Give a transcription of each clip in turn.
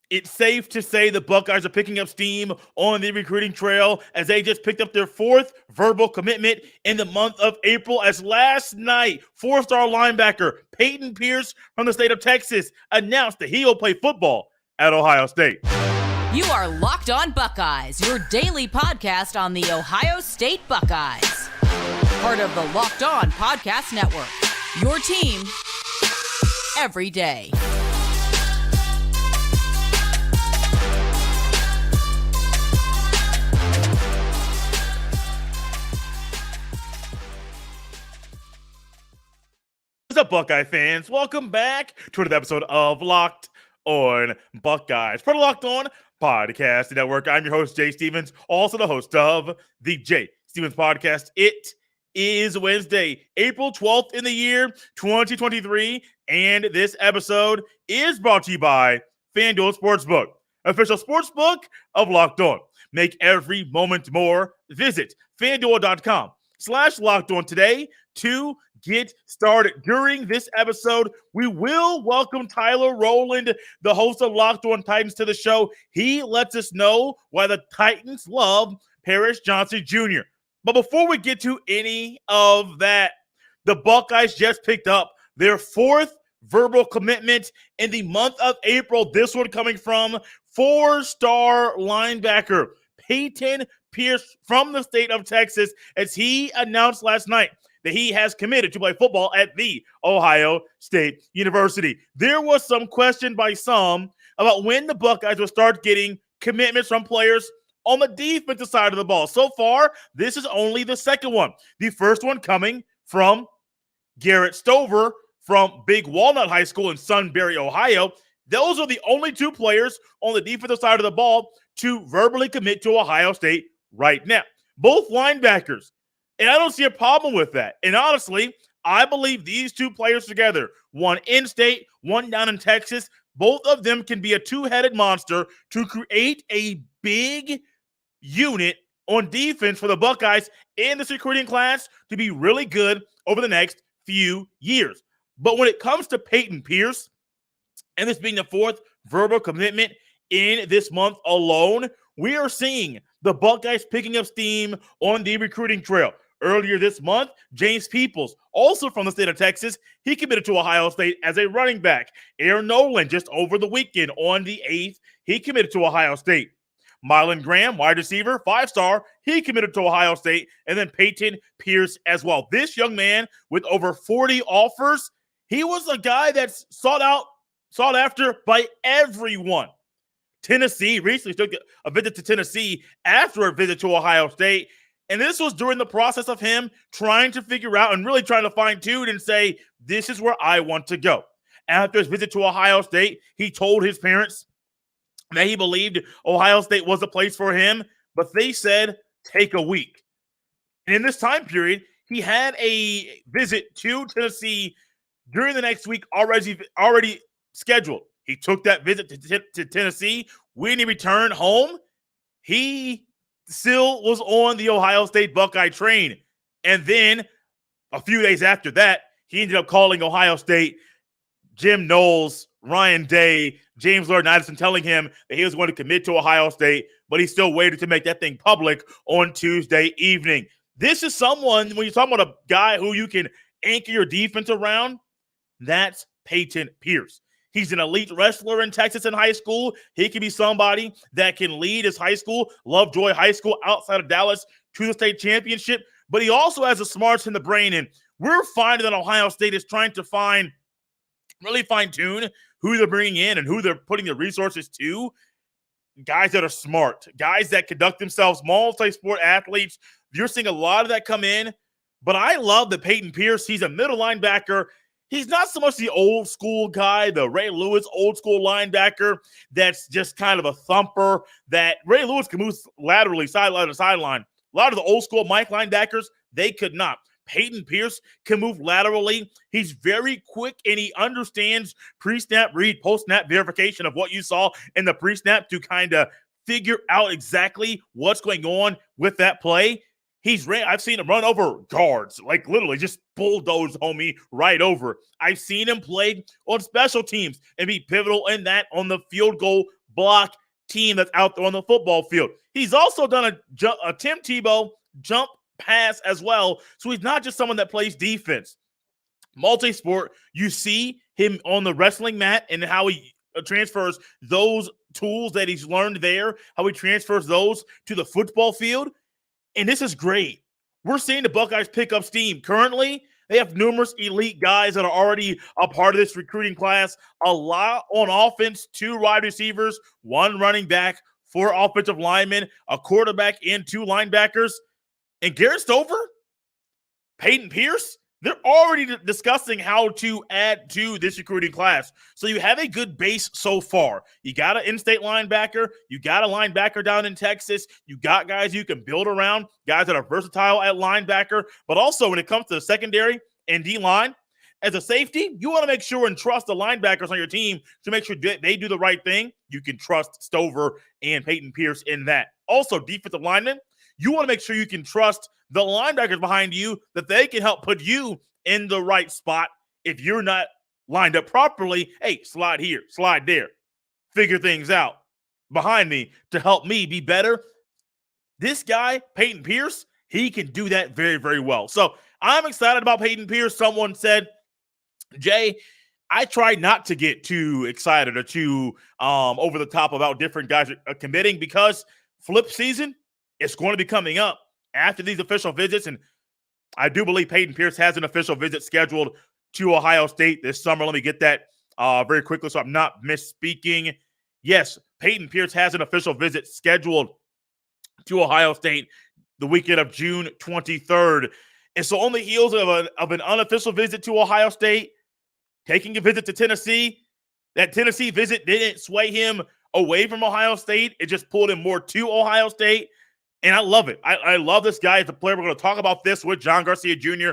It's safe to say the Buckeyes are picking up steam on the recruiting trail as they just picked up their fourth verbal commitment in the month of April. As last night, four-star linebacker Payton Pierce from the state of Texas announced that he will play football at Ohio State. You are Locked On Buckeyes, your daily podcast on the Ohio State Buckeyes. Part of the Locked On Podcast Network, your team every day. What's up, Buckeye fans? Welcome back to another episode of Locked On Buckeyes, part of Locked On Podcast Network. I'm your host, Jay Stevens, also the host of the Jay Stevens Podcast. It is Wednesday, April 12th in the year 2023, and this episode is brought to you by FanDuel Sportsbook, official sportsbook of Locked On. Make every moment more. Visit FanDuel.com/LockedOn today to get started. During this episode, we will welcome Tyler Rowland, the host of Locked On Titans, to the show. He lets us know why the Titans love Paris Johnson Jr. But before we get to any of that, the Buckeyes just picked up their fourth verbal commitment in the month of April. This one coming from four-star linebacker Payton Pierce from the state of Texas, as he announced last night that he has committed to play football at the Ohio State University. There was some question by some about when the Buckeyes will start getting commitments from players on the defensive side of the ball. So far, this is only the second one. The first one coming from Garrett Stover from Big Walnut High School in Sunbury, Ohio. Those are the only two players on the defensive side of the ball to verbally commit to Ohio State right now. Both linebackers. And I don't see a problem with that. And honestly, I believe these two players together, one in-state, one down in Texas, both of them can be a two-headed monster to create a big unit on defense for the Buckeyes in this recruiting class to be really good over the next few years. But when it comes to Payton Pierce, and this being the fourth verbal commitment in this month alone, we are seeing the Buckeyes picking up steam on the recruiting trail. Earlier this month, James Peoples, also from the state of Texas, he committed to Ohio State as a running back. Aaron Nolan, just over the weekend on the 8th, he committed to Ohio State. Mylan Graham, wide receiver, 5-star, he committed to Ohio State. And then Payton Pierce as well. This young man with over 40 offers, he was a guy that's sought after by everyone. Tennessee recently took a visit to Tennessee after a visit to Ohio State. And this was during the process of him trying to figure out and really trying to fine-tune and say, this is where I want to go. After his visit to Ohio State, he told his parents that he believed Ohio State was the place for him, but they said, take a week. And in this time period, he had a visit to Tennessee during the next week already scheduled. He took that visit to Tennessee. When he returned home, he still was on the Ohio State Buckeye train. And then a few days after that, he ended up calling Ohio State, Jim Knowles, Ryan Day, James Laurinaitis, telling him that he was going to commit to Ohio State, but he still waited to make that thing public on Tuesday evening. This is someone, when you're talking about a guy who you can anchor your defense around, that's Payton Pierce. He's an elite wrestler in Texas in high school. He can be somebody that can lead his high school, Lovejoy High School outside of Dallas, to the state championship. But he also has the smarts in the brain. And we're finding that Ohio State is trying to really fine-tune who they're bringing in and who they're putting their resources to. Guys that are smart, guys that conduct themselves, multi-sport athletes. You're seeing a lot of that come in. But I love that Payton Pierce, he's a middle linebacker. He's not so much the old school guy, the Ray Lewis old school linebacker that's just kind of a thumper that Ray Lewis can move laterally, sideline to sideline. A lot of the old school Mike linebackers, they could not. Payton Pierce can move laterally. He's very quick, and he understands pre-snap read, post-snap verification of what you saw in the pre-snap to kind of figure out exactly what's going on with that play. I've seen him run over guards, like literally just bulldoze homie right over. I've seen him play on special teams and be pivotal in that on the field goal block team that's out there on the football field. He's also done a Tim Tebow jump pass as well. So he's not just someone that plays defense. Multi-sport, you see him on the wrestling mat and how he transfers those tools that he's learned there, how he transfers those to the football field. And this is great. We're seeing the Buckeyes pick up steam. Currently, they have numerous elite guys that are already a part of this recruiting class. A lot on offense, 2 wide receivers, 1 running back, 4 offensive linemen, a quarterback, and 2 linebackers. And Garrett Stover, Payton Pierce, they're already discussing how to add to this recruiting class. So you have a good base so far. You got an in-state linebacker. You got a linebacker down in Texas. You got guys you can build around, guys that are versatile at linebacker. But also when it comes to the secondary and D-line, as a safety, you want to make sure and trust the linebackers on your team to make sure they do the right thing. You can trust Stover and Payton Pierce in that. Also, defensive linemen, you want to make sure you can trust the linebackers behind you, that they can help put you in the right spot. If you're not lined up properly, hey, slide here, slide there, figure things out behind me to help me be better. This guy, Payton Pierce, he can do that very, very well. So I'm excited about Payton Pierce. Someone said, Jay, I try not to get too excited or too over the top about different guys committing, because flip season is going to be coming up after these official visits. And I do believe Payton Pierce has an official visit scheduled to Ohio State this summer. Let me get that very quickly so I'm not misspeaking. Yes, Payton Pierce has an official visit scheduled to Ohio State the weekend of June 23rd. And so on the heels of an unofficial visit to Ohio State, taking a visit to Tennessee, that Tennessee visit didn't sway him away from Ohio State. It just pulled him more to Ohio State. And I love it. I love this guy as a player. We're going to talk about this with John Garcia Jr.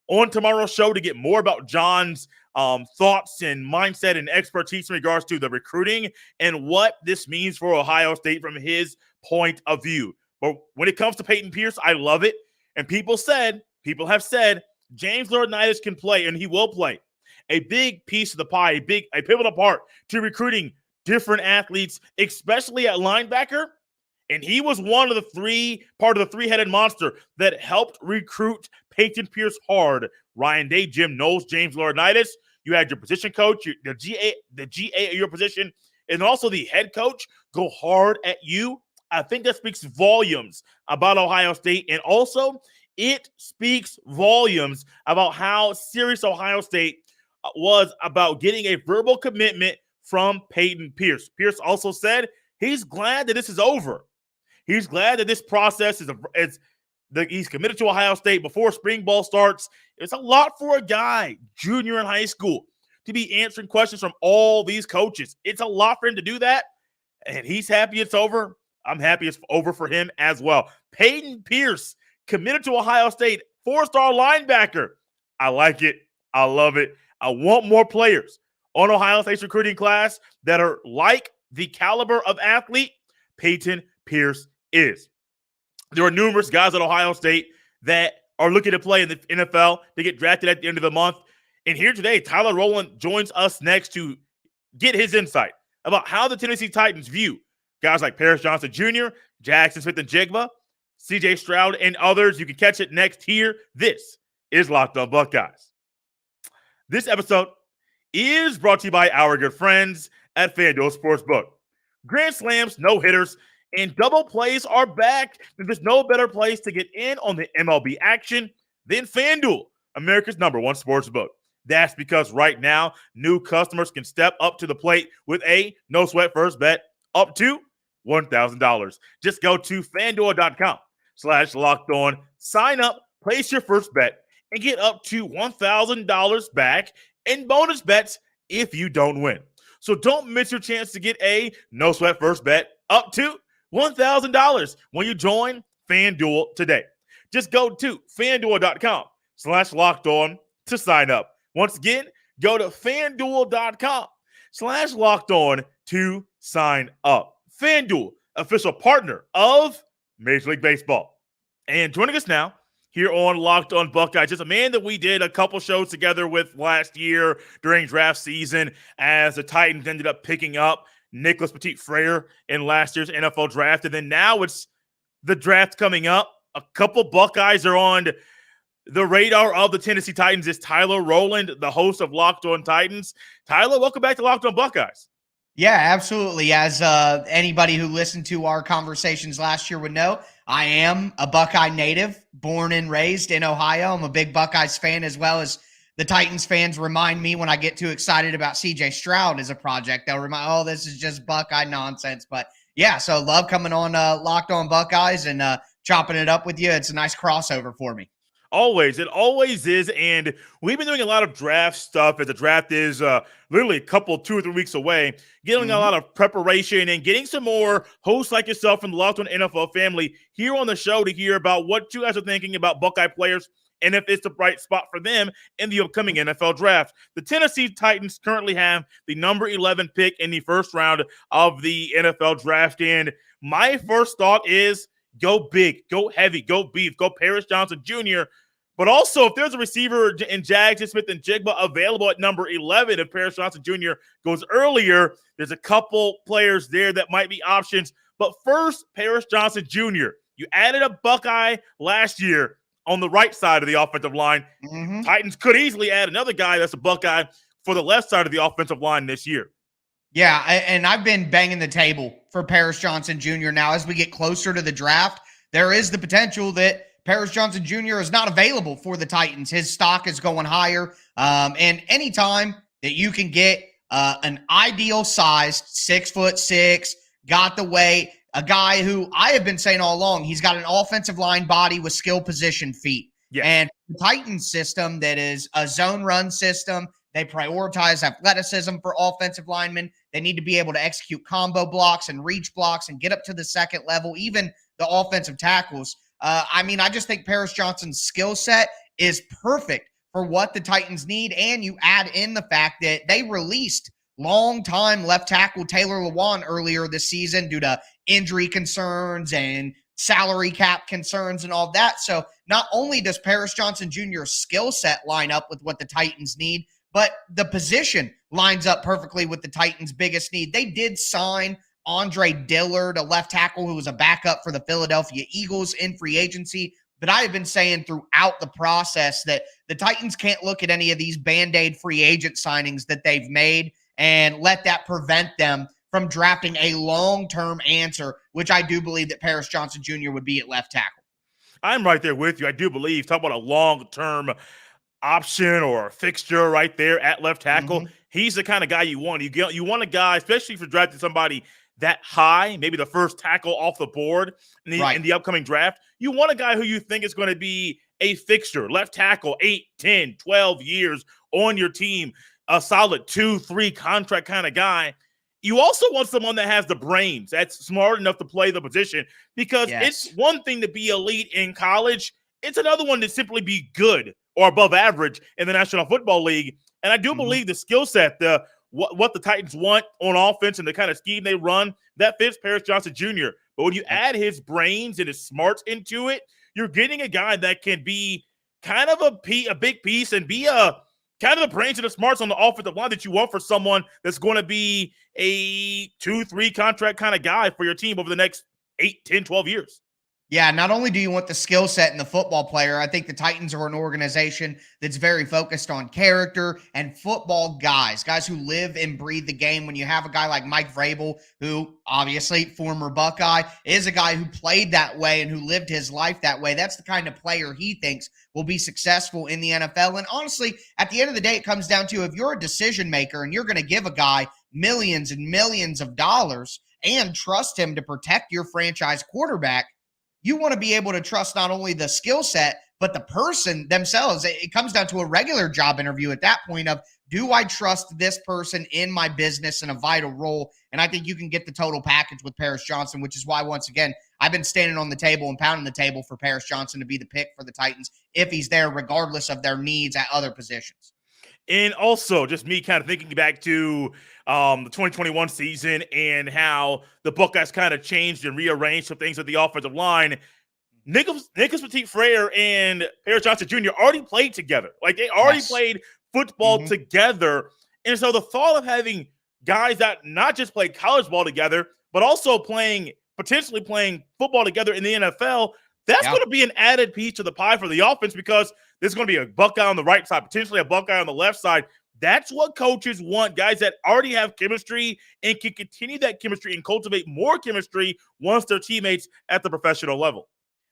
on tomorrow's show to get more about John's thoughts and mindset and expertise in regards to the recruiting and what this means for Ohio State from his point of view. But when it comes to Payton Pierce, I love it. And people have said James Laurinaitis can play, and he will play a big piece of the pie, a pivotal part to recruiting different athletes, especially at linebacker. And he was part of the three-headed monster that helped recruit Payton Pierce hard. Ryan Day, Jim Knowles, James Laurinaitis. You had your position coach, the GA of your position, and also the head coach go hard at you. I think that speaks volumes about Ohio State. And also, it speaks volumes about how serious Ohio State was about getting a verbal commitment from Payton Pierce. Pierce also said he's glad that this is over. He's glad that this process he's committed to Ohio State before spring ball starts. It's a lot for a guy, junior in high school, to be answering questions from all these coaches. It's a lot for him to do that, and he's happy it's over. I'm happy it's over for him as well. Payton Pierce, committed to Ohio State, 4-star linebacker. I like it. I love it. I want more players on Ohio State's recruiting class that are like the caliber of athlete Payton Pierce is. There are numerous guys at Ohio State that are looking to play in the NFL. They get drafted at the end of the month. And here today, Tyler Rowland joins us next to get his insight about how the Tennessee Titans view guys like Paris Johnson Jr., Jackson Smith-Njigba, CJ Stroud, and others. You can catch it next here. This is Locked On Buckeyes. This episode is brought to you by our good friends at FanDuel Sportsbook. Grand slams, no-hitters, and double plays are back. There's no better place to get in on the MLB action than FanDuel, America's #1 sportsbook. That's because right now, new customers can step up to the plate with a no-sweat first bet up to $1,000. Just go to FanDuel.com/LockedOn, sign up, place your first bet, and get up to $1,000 back in bonus bets if you don't win. So don't miss your chance to get a no-sweat first bet up to $1,000 when you join FanDuel today. Just go to FanDuel.com/LockedOn to sign up. Once again, go to FanDuel.com/LockedOn to sign up. FanDuel, official partner of Major League Baseball. And joining us now here on Locked On Buckeyes, just a man that we did a couple shows together with last year during draft season as the Titans ended up picking up Nicholas Petit-Frere in last year's NFL draft. And then now it's the draft coming up. A couple Buckeyes are on the radar of the Tennessee Titans. Is Tyler Rowland, the host of Locked On Titans. Tyler, welcome back to Locked On Buckeyes. Yeah, absolutely. As anybody who listened to our conversations last year would know, I am a Buckeye native, born and raised in Ohio. I'm a big Buckeyes fan, as well as the Titans fans remind me when I get too excited about CJ Stroud as a project. They'll remind, oh, this is just Buckeye nonsense. But yeah, so love coming on Locked On Buckeyes and chopping it up with you. It's a nice crossover for me. Always. It always is. And we've been doing a lot of draft stuff as the draft is literally 2 or 3 weeks away, getting a lot of preparation and getting some more hosts like yourself from the Locked On NFL family here on the show to hear about what you guys are thinking about Buckeye players and if it's the right spot for them in the upcoming NFL draft. The Tennessee Titans currently have the number 11 pick in the first round of the NFL draft. And my first thought is go big, go heavy, go beef, go Paris Johnson Jr., but also, if there's a receiver in Jackson Smith and Jigba available at number 11, if Paris Johnson Jr. goes earlier, there's a couple players there that might be options. But first, Paris Johnson Jr. You added a Buckeye last year on the right side of the offensive line. Titans could easily add another guy that's a Buckeye for the left side of the offensive line this year. Yeah, and I've been banging the table for Paris Johnson Jr. Now, as we get closer to the draft, there is the potential that Paris Johnson Jr. is not available for the Titans. His stock is going higher. And anytime that you can get an ideal sized 6'6", got the weight, a guy who I have been saying all along, he's got an offensive line body with skill position feet. Yeah. And the Titans system that is a zone run system, they prioritize athleticism for offensive linemen. They need to be able to execute combo blocks and reach blocks and get up to the second level, even the offensive tackles. I just think Paris Johnson's skill set is perfect for what the Titans need. And you add in the fact that they released longtime left tackle Tyler Rowland earlier this season due to injury concerns and salary cap concerns and all that. So not only does Paris Johnson Jr.'s skill set line up with what the Titans need, but the position lines up perfectly with the Titans' biggest need. They did sign Andre Dillard, a left tackle who was a backup for the Philadelphia Eagles in free agency. But I have been saying throughout the process that the Titans can't look at any of these Band-Aid free agent signings that they've made and let that prevent them from drafting a long-term answer, which I do believe that Paris Johnson Jr. would be at left tackle. I'm right there with you. I do believe, talk about a long-term option or a fixture right there at left tackle. He's the kind of guy you want. You want a guy, especially if you're drafting somebody that high, maybe the first tackle off the board in the upcoming draft. You want a guy who you think is going to be a fixture, left tackle, 8, 10, 12 years on your team, a solid 2-3 contract kind of guy. You also want someone that has the brains, that's smart enough to play the position, because it's one thing to be elite in college. It's another one to simply be good or above average in the National Football League. And I do believe the skill set, what the Titans want on offense and the kind of scheme they run, that fits Paris Johnson Jr. But when you add his brains and his smarts into it, you're getting a guy that can be kind of a big piece and be a kind of the brains and the smarts on the offensive line that you want for someone that's going to be a 2-3 contract kind of guy for your team over the next 8, 10, 12 years. Yeah, not only do you want the skill set in the football player, I think the Titans are an organization that's very focused on character and football guys who live and breathe the game. When you have a guy like Mike Vrabel, who obviously former Buckeye, is a guy who played that way and who lived his life that way, that's the kind of player he thinks will be successful in the NFL. And honestly, at the end of the day, it comes down to, if you're a decision maker and you're going to give a guy millions and millions of dollars and trust him to protect your franchise quarterback, you want to be able to trust not only the skill set, but the person themselves. It comes down to a regular job interview at that point of, do I trust this person in my business in a vital role? And I think you can get the total package with Paris Johnson, which is why, once again, I've been standing on the table and pounding the table for Paris Johnson to be the pick for the Titans if he's there, regardless of their needs at other positions. And also, just me kind of thinking back to the 2021 season and how the Buckeyes kind of changed and rearranged some things at the offensive line. Nicholas Petit-Frere and Paris Johnson Jr. already played together. Like, they already played football together. And so the thought of having guys that not just play college ball together, but also potentially playing football together in the NFL. That's going to be an added piece to the pie for the offense, because there's going to be a Buckeye on the right side, potentially a Buckeye on the left side. That's what coaches want, guys that already have chemistry and can continue that chemistry and cultivate more chemistry once they're teammates at the professional level.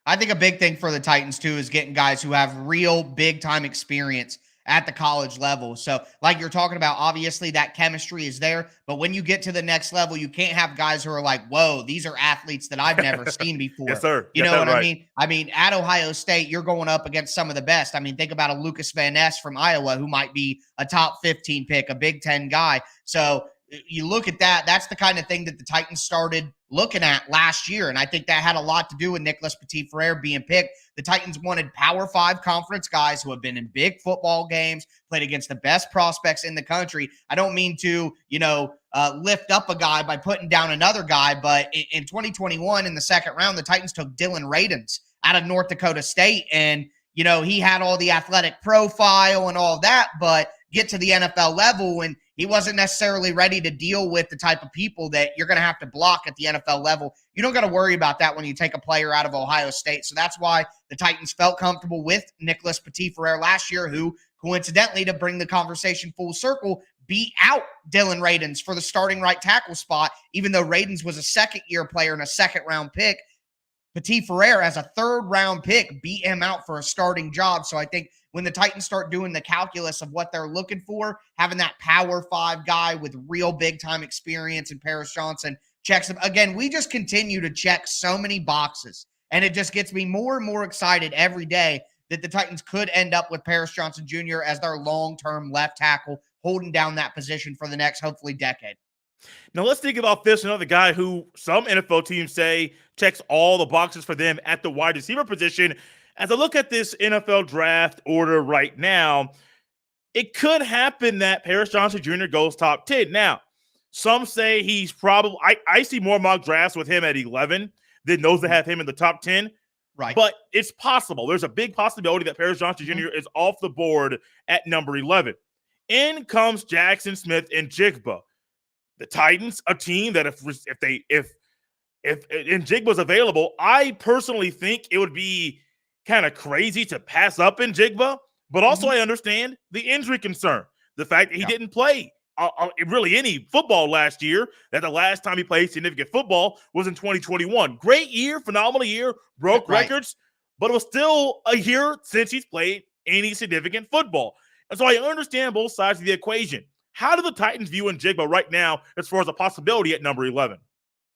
I think a big thing for the Titans, too, is getting guys who have real big-time experience at the college level. So like you're talking about, obviously that chemistry is there, but when you get to the next level, you can't have guys who are like, whoa, these are athletes that I've never seen before. Yes, sir. You know what I mean? I mean, at Ohio State, you're going up against some of the best. I mean, think about a Lucas Van Ness from Iowa, who might be a top 15 pick, a Big Ten guy. So you look at that, that's the kind of thing that the Titans started looking at last year. And I think that had a lot to do with Nicholas Petit-Frere being picked. The Titans wanted Power 5 conference guys who have been in big football games, played against the best prospects in the country. I don't mean to, lift up a guy by putting down another guy, but in 2021, in the second round, the Titans took Dylan Radins out of North Dakota State. And, he had all the athletic profile and all that, but get to the NFL level and he wasn't necessarily ready to deal with the type of people that you're going to have to block at the NFL level. You don't got to worry about that when you take a player out of Ohio State. So that's why the Titans felt comfortable with Nicholas Petit-Frere last year, who coincidentally, to bring the conversation full circle, beat out Dylan Radins for the starting right tackle spot, even though Radins was a second-year player and a second-round pick. Petit-Frere, as a third-round pick, beat him out for a starting job. So I think when the Titans start doing the calculus of what they're looking for, having that Power 5 guy with real big-time experience and Paris Johnson checks them. Again, we just continue to check so many boxes, and it just gets me more and more excited every day that the Titans could end up with Paris Johnson Jr. as their long-term left tackle, holding down that position for the next, hopefully, decade. Now, let's think about this. Another guy who some NFL teams say checks all the boxes for them at the wide receiver position. As I look at this NFL draft order right now, it could happen that Paris Johnson Jr. goes top 10. Now, some say he's probably – I see more mock drafts with him at 11 than those that have him in the top 10. Right. But it's possible. There's a big possibility that Paris Johnson Jr. is off the board at number 11. In comes Jackson Smith-Njigba. The Titans, a team that if Njigba's available, I personally think it would be kind of crazy to pass up Njigba, but also I understand the injury concern. The fact that he didn't play really any football last year, that the last time he played significant football was in 2021. Great year, phenomenal year, broke records, but it was still a year since he's played any significant football. And so I understand both sides of the equation. How do the Titans view Njigba right now as far as a possibility at number 11?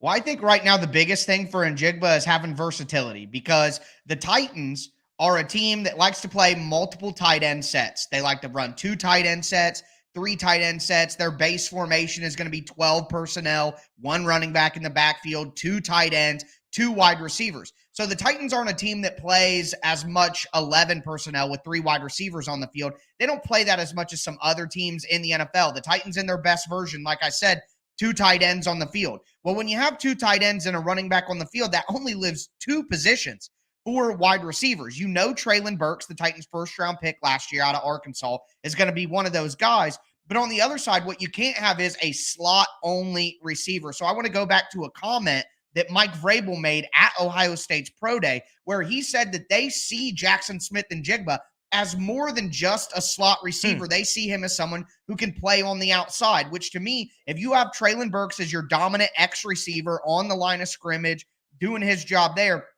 Well, I think right now the biggest thing for Njigba is having versatility, because the Titans are a team that likes to play multiple tight end sets. They like to run 2 tight end sets, 3 tight end sets. Their base formation is going to be 12 personnel, 1 running back in the backfield, 2 tight ends, 2 wide receivers. So the Titans aren't a team that plays as much 11 personnel with 3 wide receivers on the field. They don't play that as much as some other teams in the NFL. The Titans in their best version, like I said, 2 tight ends on the field. Well, when you have 2 tight ends and a running back on the field, that only leaves 2 positions for wide receivers. Traylon Burks, the Titans' first-round pick last year out of Arkansas, is going to be one of those guys. But on the other side, what you can't have is a slot-only receiver. So I want to go back to a comment that Mike Vrabel made at Ohio State's Pro Day, where he said that they see Jackson Smith-Njigba as more than just a slot receiver. They see him as someone who can play on the outside, which to me, if you have Traylon Burks as your dominant X receiver on the line of scrimmage, doing his job there,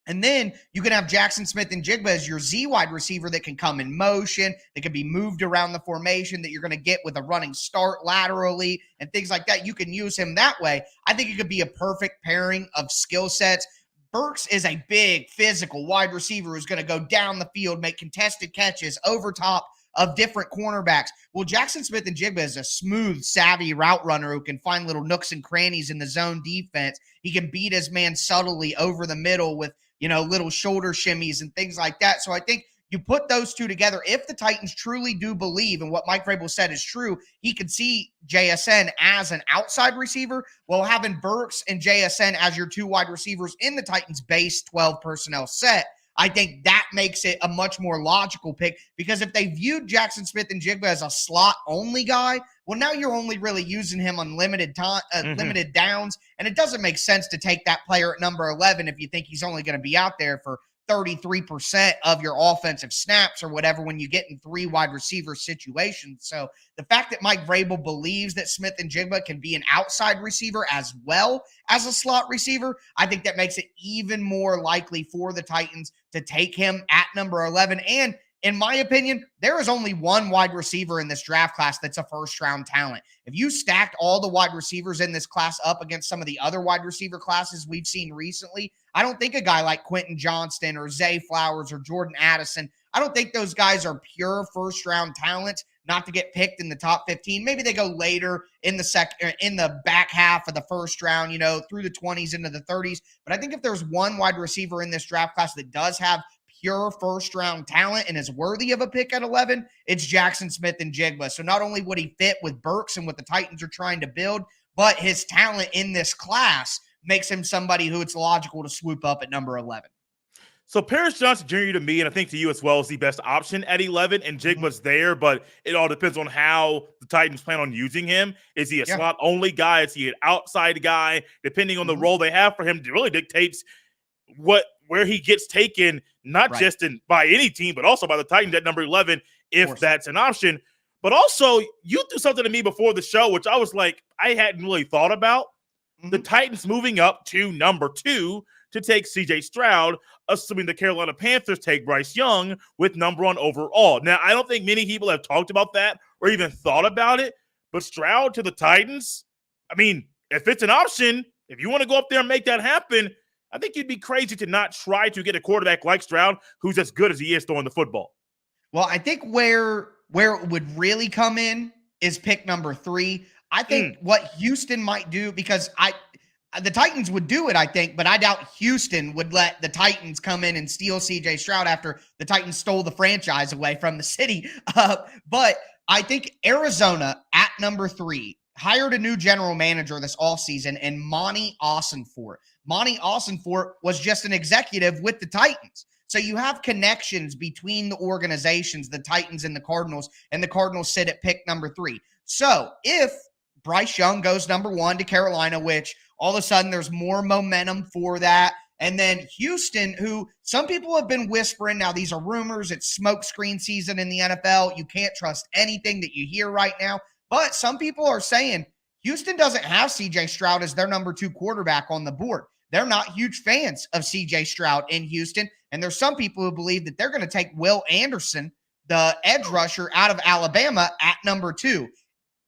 and then you can have Jackson Smith-Njigba as your Z wide receiver that can come in motion, that can be moved around the formation, that you're going to get with a running start laterally and things like that. You can use him that way. I think it could be a perfect pairing of skill sets. Burks is a big physical wide receiver who's going to go down the field, make contested catches over top of different cornerbacks. Well, Jackson Smith-Njigba is a smooth, savvy route runner who can find little nooks and crannies in the zone defense. He can beat his man subtly over the middle with, little shoulder shimmies and things like that. So I think you put those two together. If the Titans truly do believe, and what Mike Vrabel said is true, he could see JSN as an outside receiver. Well, having Burks and JSN as your 2 wide receivers in the Titans' base 12 personnel set, I think that makes it a much more logical pick, because if they viewed Jackson Smith-Njigba as a slot-only guy, well, now you're only really using him on limited time, limited downs, and it doesn't make sense to take that player at number 11 if you think he's only going to be out there for 33% of your offensive snaps or whatever when you get in 3 wide receiver situations. So the fact that Mike Vrabel believes that Smith-Njigba can be an outside receiver as well as a slot receiver, I think that makes it even more likely for the Titans to take him at number 11. And in my opinion, there is only one wide receiver in this draft class that's a first-round talent. If you stacked all the wide receivers in this class up against some of the other wide receiver classes we've seen recently, I don't think a guy like Quentin Johnston or Zay Flowers or Jordan Addison, I don't think those guys are pure first-round talents not to get picked in the top 15. Maybe they go later in the back half of the first round, through the 20s into the 30s. But I think if there's one wide receiver in this draft class that does have pure first-round talent and is worthy of a pick at 11, it's Jackson Smith-Njigba. So not only would he fit with Burks and what the Titans are trying to build, but his talent in this class makes him somebody who it's logical to swoop up at number 11. So Paris Johnson Jr. to me, and I think to you as well, is the best option at 11, and Jigba's there, but it all depends on how the Titans plan on using him. Is he a slot-only guy? Is he an outside guy? Depending on the role they have for him, it really dictates where he gets taken, not just by any team, but also by the Titans at number 11, if that's an option. But also, you threw something to me before the show, which I was like, I hadn't really thought about. The Titans moving up to number 2 to take C.J. Stroud, assuming the Carolina Panthers take Bryce Young with number 1 overall. Now, I don't think many people have talked about that or even thought about it, but Stroud to the Titans, I mean, if it's an option, if you want to go up there and make that happen, I think you'd be crazy to not try to get a quarterback like Stroud who's as good as he is throwing the football. Well, I think where it would really come in is pick number 3. I think what Houston might do, because the Titans would do it, I think, but I doubt Houston would let the Titans come in and steal C.J. Stroud after the Titans stole the franchise away from the city. But I think Arizona at number 3 hired a new general manager this offseason, and Monty Ossenfort. Monty Ossenfort was just an executive with the Titans. So you have connections between the organizations, the Titans and the Cardinals sit at pick number 3. So if Bryce Young goes number 1 to Carolina, which all of a sudden there's more momentum for that. And then Houston, who some people have been whispering, now these are rumors, it's smokescreen season in the NFL. You can't trust anything that you hear right now. But some people are saying Houston doesn't have C.J. Stroud as their number 2 quarterback on the board. They're not huge fans of C.J. Stroud in Houston. And there's some people who believe that they're going to take Will Anderson, the edge rusher out of Alabama, at number 2.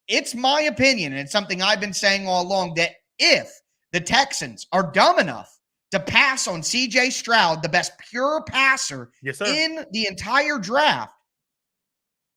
It's my opinion, and it's something I've been saying all along, that if the Texans are dumb enough to pass on C.J. Stroud, the best pure passer in the entire draft,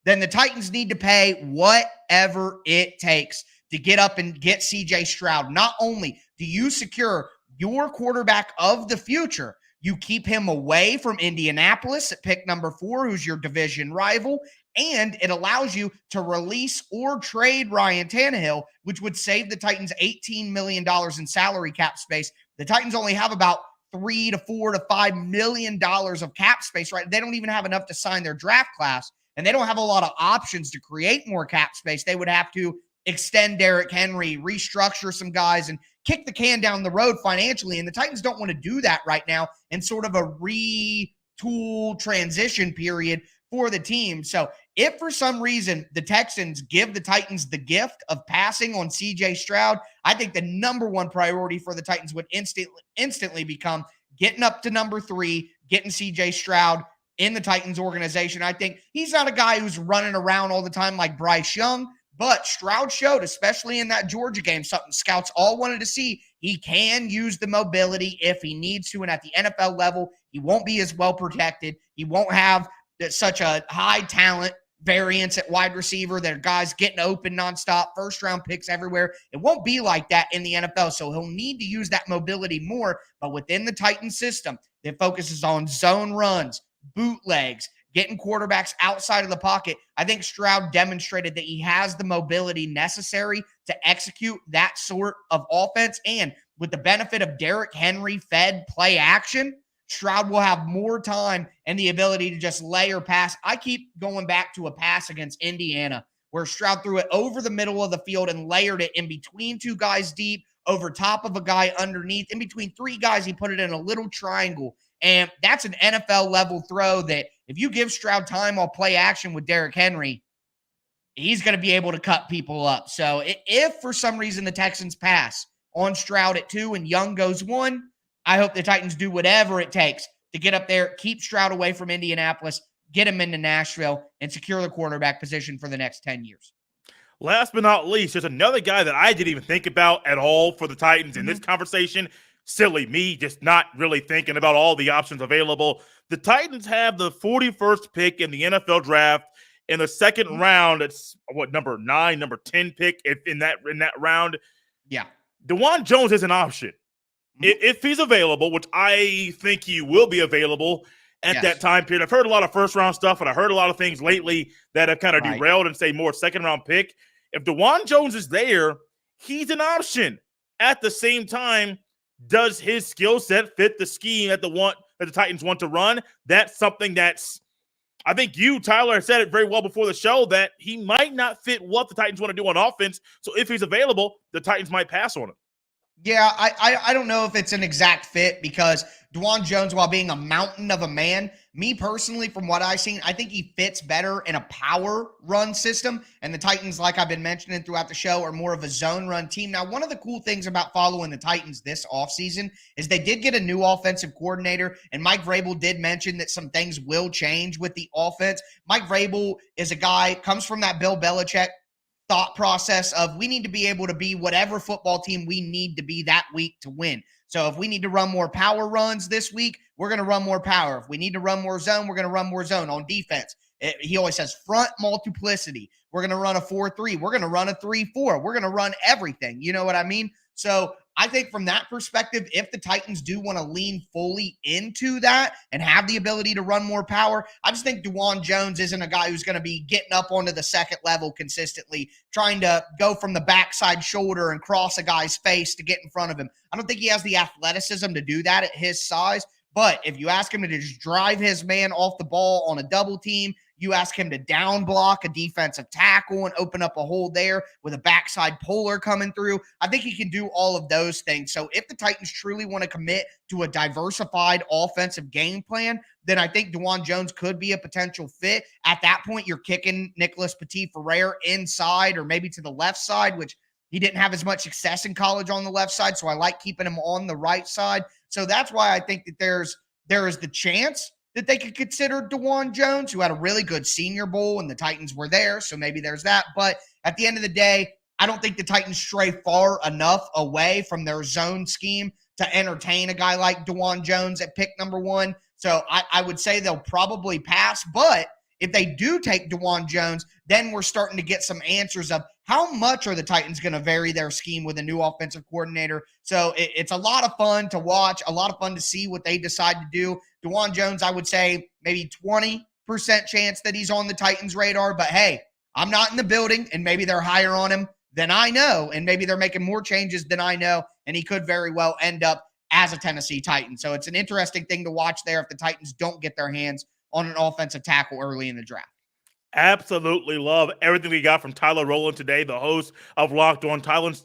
then the Titans need to pay whatever it takes to get up and get C.J. Stroud. Not only do you secure your quarterback of the future, you keep him away from Indianapolis at pick number 4, who's your division rival, and it allows you to release or trade Ryan Tannehill, which would save the Titans $18 million in salary cap space. The Titans only have about $3 to $4 to $5 million of cap space, right? They don't even have enough to sign their draft class, and they don't have a lot of options to create more cap space. They would have to extend Derrick Henry, restructure some guys, and kick the can down the road financially. And the Titans don't want to do that right now in sort of a retool transition period for the team. So if for some reason the Texans give the Titans the gift of passing on C.J. Stroud, I think the number 1 priority for the Titans would instantly become getting up to number 3, getting C.J. Stroud in the Titans organization. I think he's not a guy who's running around all the time like Bryce Young, but Stroud showed, especially in that Georgia game, something scouts all wanted to see. He can use the mobility if he needs to, and at the NFL level, he won't be as well protected. He won't have such a high talent variance at wide receiver. There are guys getting open nonstop, first-round picks everywhere. It won't be like that in the NFL, so he'll need to use that mobility more. But within the Titans system, that focuses on zone runs, bootlegs, getting quarterbacks outside of the pocket, I think Stroud demonstrated that he has the mobility necessary to execute that sort of offense. And with the benefit of Derrick Henry fed play action, Stroud will have more time and the ability to just layer pass. I keep going back to a pass against Indiana where Stroud threw it over the middle of the field and layered it in between two guys deep, over top of a guy underneath, in between three guys. He put it in a little triangle. And that's an NFL level throw that if you give Stroud time on play action with Derrick Henry, he's going to be able to cut people up. So if for some reason the Texans pass on Stroud at 2 and Young goes 1, I hope the Titans do whatever it takes to get up there, keep Stroud away from Indianapolis, get him into Nashville, and secure the quarterback position for the next 10 years. Last but not least, there's another guy that I didn't even think about at all for the Titans in this conversation. Silly me, just not really thinking about all the options available. The Titans have the 41st pick in the NFL draft. In the second round, it's number 9, number 10 pick in that round. Yeah. DeJuan Jones is an option. If he's available, which I think he will be available at that time period. I've heard a lot of first-round stuff, and I heard a lot of things lately that have kind of derailed and say more second-round pick. If DeJuan Jones is there, he's an option. At the same time, does his skill set fit the scheme that the Titans want to run? That's something that's – I think you, Tyler, said it very well before the show that he might not fit what the Titans want to do on offense. So if he's available, the Titans might pass on him. Yeah, I don't know if it's an exact fit because DeJuan Jones, while being a mountain of a man, me personally, from what I've seen, I think he fits better in a power run system. And the Titans, like I've been mentioning throughout the show, are more of a zone run team. Now, one of the cool things about following the Titans this offseason is they did get a new offensive coordinator, and Mike Vrabel did mention that some things will change with the offense. Mike Vrabel is a guy, comes from that Bill Belichick thought process of we need to be able to be whatever football team we need to be that week to win. So if we need to run more power runs this week, we're going to run more power. If we need to run more zone, we're going to run more zone. On defense, he always says front multiplicity. We're going to run a 4-3. We're going to run a 3-4. We're going to run everything. You know what I mean? So I think from that perspective, if the Titans do want to lean fully into that and have the ability to run more power, I just think DeJuan Jones isn't a guy who's going to be getting up onto the second level consistently, trying to go from the backside shoulder and cross a guy's face to get in front of him. I don't think he has the athleticism to do that at his size. But if you ask him to just drive his man off the ball on a double team, you ask him to down block a defensive tackle and open up a hole there with a backside puller coming through, I think he can do all of those things. So if the Titans truly want to commit to a diversified offensive game plan, then I think DeJuan Jones could be a potential fit. At that point, you're kicking Nicholas Petit-Ferrer inside or maybe to the left side, which he didn't have as much success in college on the left side, so I like keeping him on the right side. So that's why I think that there is the chance that they could consider DeJuan Jones, who had a really good Senior Bowl, and the Titans were there, so maybe there's that. But at the end of the day, I don't think the Titans stray far enough away from their zone scheme to entertain a guy like DeJuan Jones at pick number 1. So I would say they'll probably pass. But if they do take DeJuan Jones, then we're starting to get some answers of how much are the Titans going to vary their scheme with a new offensive coordinator. So it's a lot of fun to watch, a lot of fun to see what they decide to do. DeJuan Jones, I would say maybe 20% chance that he's on the Titans' radar. But, hey, I'm not in the building, and maybe they're higher on him than I know, and maybe they're making more changes than I know, and he could very well end up as a Tennessee Titan. So it's an interesting thing to watch there if the Titans don't get their hands on an offensive tackle early in the draft. Absolutely love everything we got from Tyler Rowland today, the host of Locked On Titans.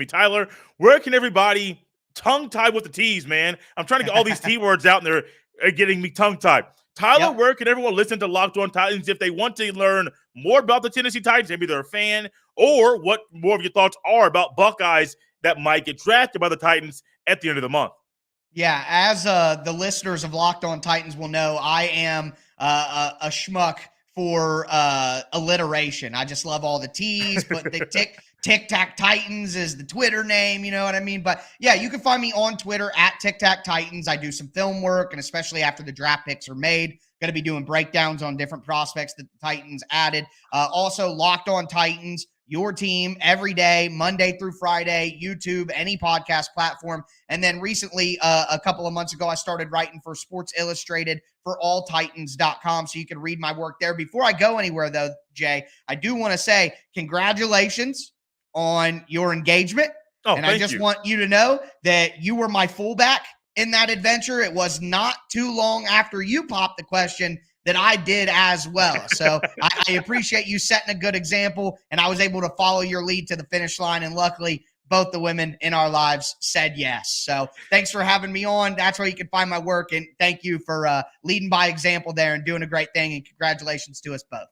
Tyler, where can everybody tongue-tied with the T's, man? I'm trying to get all these T words out, and they're getting me tongue-tied. Tyler, where can everyone listen to Locked On Titans if they want to learn more about the Tennessee Titans? Maybe they're a fan, or what more of your thoughts are about Buckeyes that might get drafted by the Titans at the end of the month. Yeah, as the listeners of Locked On Titans will know, I am a schmuck for alliteration. I just love all the T's, but the Tic-Tac Titans is the Twitter name, you know what I mean? But yeah, you can find me on Twitter at Tic-Tac Titans. I do some film work, and especially after the draft picks are made, going to be doing breakdowns on different prospects that the Titans added. Also, Locked On Titans, your team every day, Monday through Friday, YouTube, any podcast platform. And then recently, a couple of months ago, I started writing for Sports Illustrated for alltitans.com, so you can read my work there. Before I go anywhere, though, Jay, I do want to say congratulations on your engagement. Oh, and I just want you to know that you were my fullback in that adventure. It was not too long after you popped the question that I did as well. So I appreciate you setting a good example, and I was able to follow your lead to the finish line. And luckily, both the women in our lives said yes. So thanks for having me on. That's where you can find my work. And thank you for leading by example there and doing a great thing. And congratulations to us both.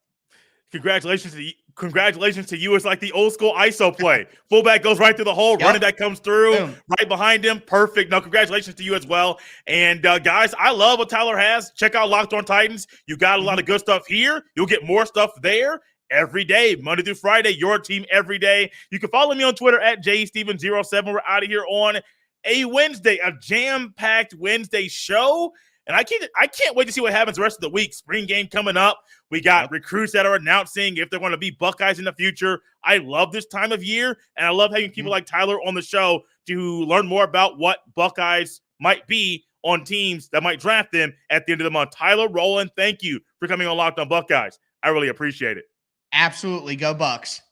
Congratulations to you. It's like the old school ISO play. Fullback goes right through the hole, running back comes through, Boom. right behind him. Perfect. No, congratulations to you as well. And guys, I love what Tyler has. Check out Locked On Titans. You got a lot of good stuff here. You'll get more stuff there every day, Monday through Friday, your team every day. You can follow me on Twitter at jsteven07. We're out of here on a Wednesday, a jam-packed Wednesday show. And I can't wait to see what happens the rest of the week. Spring game coming up. We got recruits that are announcing if they're going to be Buckeyes in the future. I love this time of year, and I love having people like Tyler on the show to learn more about what Buckeyes might be on teams that might draft them at the end of the month. Tyler Rowland, thank you for coming on Locked On Buckeyes. I really appreciate it. Absolutely. Go Bucks.